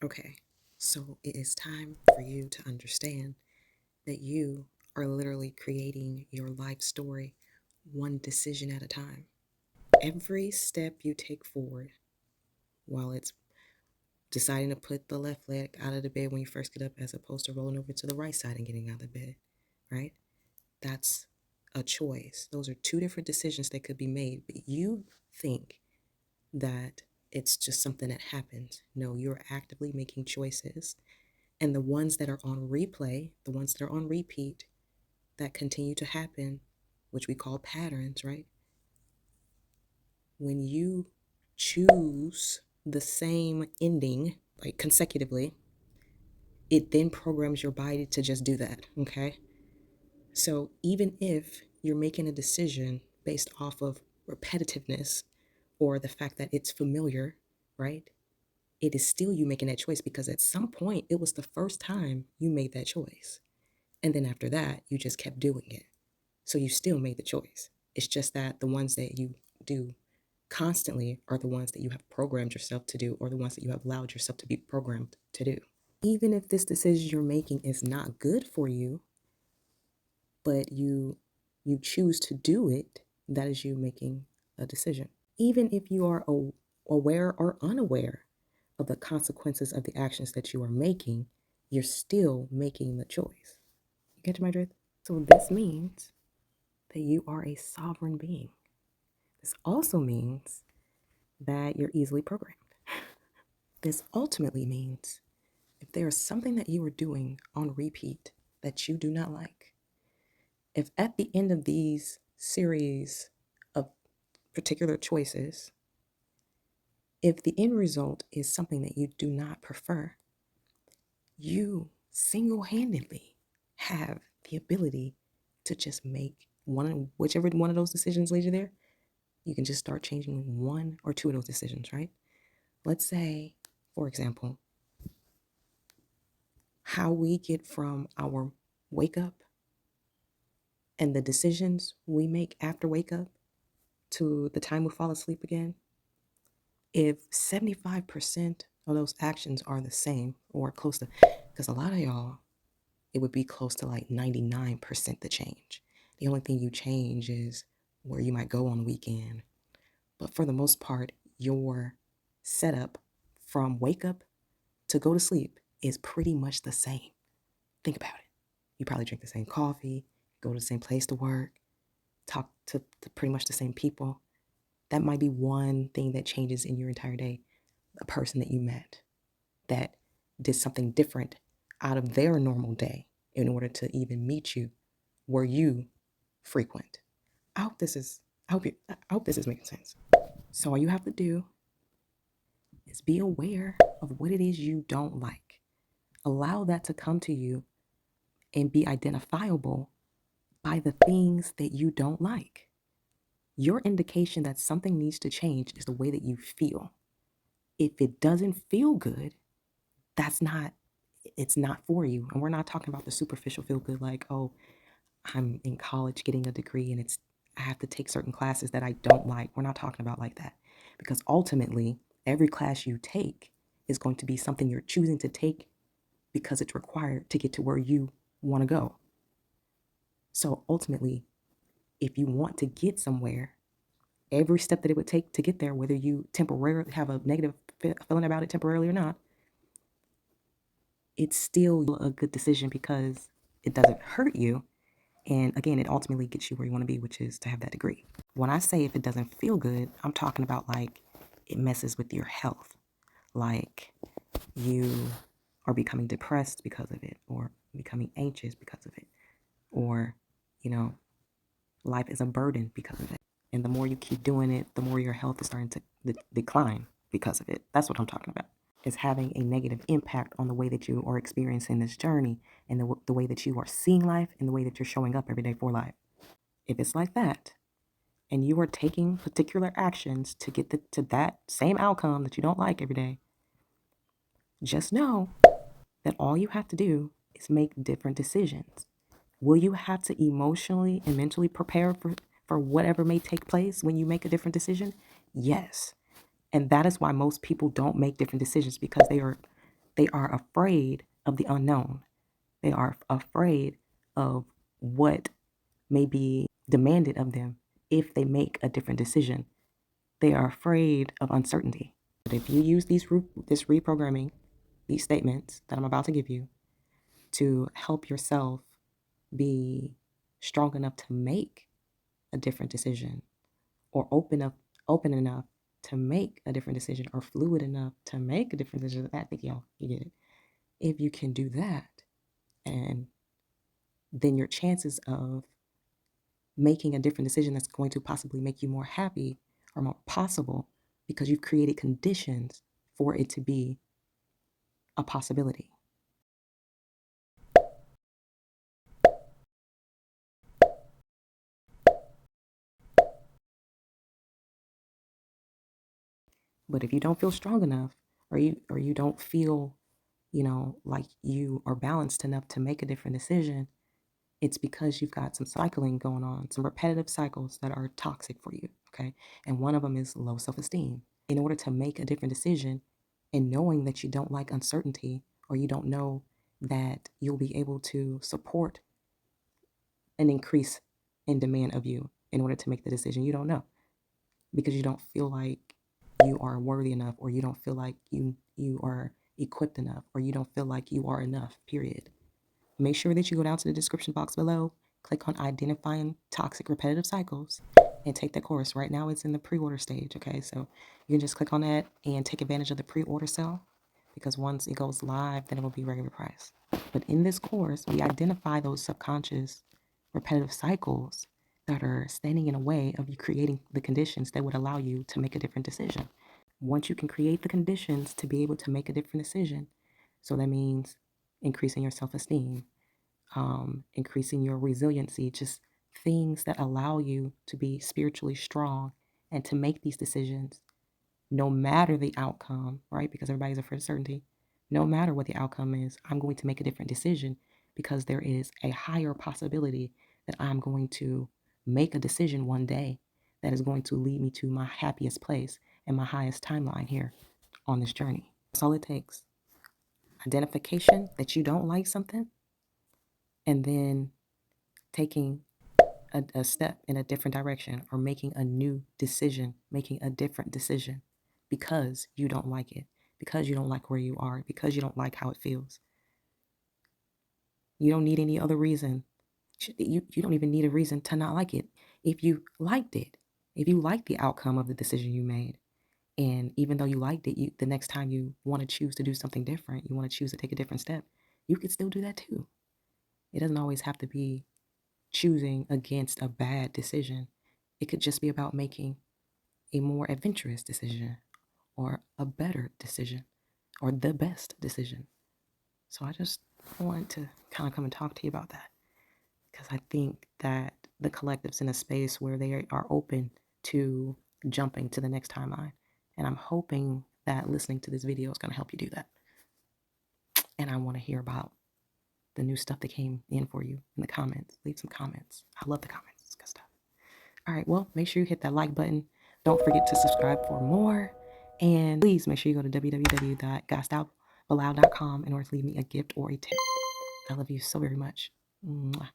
Okay, so it is time for you to understand that you are literally creating your life story one decision at a time. Every step you take forward, while it's deciding to put the left leg out of the bed when you first get up as opposed to rolling over to the right side and getting out of the bed, right? That's a choice. Those are two different decisions that could be made, but you think that it's just something that happens. No, you're actively making choices. And the ones that are on replay, the ones that are on repeat, that continue to happen, which we call patterns, right? When you choose the same ending, like consecutively, it then programs your body to just do that, okay? So even if you're making a decision based off of repetitiveness or the fact that it's familiar, right? It is still you making that choice because at some point it was the first time you made that choice. And then after that, you just kept doing it. So you still made the choice. It's just that the ones that you do constantly are the ones that you have programmed yourself to do or the ones that you have allowed yourself to be programmed to do. Even if this decision you're making is not good for you, but you choose to do it, that is you making a decision. Even if you are aware or unaware of the consequences of the actions that you are making, you're still making the choice. You get my drift? So this means that you are a sovereign being. This also means that you're easily programmed. This ultimately means if there is something that you are doing on repeat that you do not like, if at the end of these series of particular choices, if the end result is something that you do not prefer, you single-handedly have the ability to just make whichever one of those decisions leads you there. You can just start changing one or two of those decisions, right? Let's say, for example, how we get from our wake up and the decisions we make after wake up to the time we fall asleep again. If 75% of those actions are the same or close to, because a lot of y'all, it would be close to like 99% the change. The only thing you change is where you might go on the weekend. But for the most part, your setup from wake up to go to sleep is pretty much the same. Think about it. You probably drink the same coffee, go to the same place to work, talk to pretty much the same people. That might be one thing that changes in your entire day. A person that you met that did something different out of their normal day in order to even meet you where you frequent. I hope this is making sense. So all you have to do is be aware of what it is you don't like. Allow that to come to you and be identifiable by the things that you don't like. Your indication that something needs to change is the way that you feel. If it doesn't feel good, it's not for you. And we're not talking about the superficial feel good like, oh, I'm in college getting a degree and I have to take certain classes that I don't like. We're not talking about like that. Because ultimately, every class you take is going to be something you're choosing to take because it's required to get to where you want to go. So ultimately, if you want to get somewhere, every step that it would take to get there, whether you temporarily have a negative feeling about it temporarily or not, it's still a good decision because it doesn't hurt you. And again, it ultimately gets you where you want to be, which is to have that degree. When I say if it doesn't feel good, I'm talking about like it messes with your health. Like you are becoming depressed because of it, or becoming anxious because of it, or, you know, life is a burden because of it. And the more you keep doing it, the more your health is starting to decline because of it. That's what I'm talking about. Is having a negative impact on the way that you are experiencing this journey and the way that you are seeing life and the way that you're showing up every day for life. If it's like that, and you are taking particular actions to get to that same outcome that you don't like every day, just know that all you have to do is make different decisions. Will you have to emotionally and mentally prepare for whatever may take place when you make a different decision? Yes. And that is why most people don't make different decisions because they are They are afraid of the unknown. They are afraid of what may be demanded of them if they make a different decision. They are afraid of uncertainty. But if you use this reprogramming, these statements that I'm about to give you, to help yourself be strong enough to make a different decision, or open enough to make a different decision, or fluid enough to make a different decision. I think y'all, you get it. If you can do that, and then your chances of making a different decision that's going to possibly make you more happy are more possible, because you've created conditions for it to be a possibility. But if you don't feel strong enough, or you don't feel, like you are balanced enough to make a different decision, it's because you've got some cycling going on, some repetitive cycles that are toxic for you, okay? And one of them is low self-esteem. In order to make a different decision, and knowing that you don't like uncertainty, or you don't know that you'll be able to support an increase in demand of you in order to make the decision, you don't know, because you don't feel like you are worthy enough, or you don't feel like you are equipped enough, or you don't feel like you are enough, period. Make sure that you go down to the description box below, click on identifying toxic repetitive cycles, and take that course. Right now it's in the pre-order stage, okay? So you can just click on that and take advantage of the pre-order sale, because once it goes live, then it will be regular price. But in this course, we identify those subconscious repetitive cycles that are standing in a way of you creating the conditions that would allow you to make a different decision. Once you can create the conditions to be able to make a different decision, so that means increasing your self-esteem, increasing your resiliency, just things that allow you to be spiritually strong and to make these decisions no matter the outcome, right? Because everybody's afraid of certainty. No matter what the outcome is, I'm going to make a different decision, because there is a higher possibility that I'm going to make a decision one day that is going to lead me to my happiest place and my highest timeline here on this journey. That's all it takes. Identification that you don't like something, and then taking a step in a different direction, or making a new decision, making a different decision, because you don't like it, because you don't like where you are, because you don't like how it feels. You don't need any other reason. You don't even need a reason to not like it. If you liked it, if you liked the outcome of the decision you made, and even though you liked it, the next time you want to choose to do something different, you want to choose to take a different step, you could still do that too. It doesn't always have to be choosing against a bad decision. It could just be about making a more adventurous decision, or a better decision, or the best decision. So I just want to kind of come and talk to you about that, because I think that the collective's in a space where they are open to jumping to the next timeline. And I'm hoping that listening to this video is going to help you do that. And I want to hear about the new stuff that came in for you in the comments. Leave some comments. I love the comments. It's good stuff. All right, well, make sure you hit that like button. Don't forget to subscribe for more. And please make sure you go to www.gostoutaloud.com in order to leave me a gift or a tip. I love you so very much. Mwah.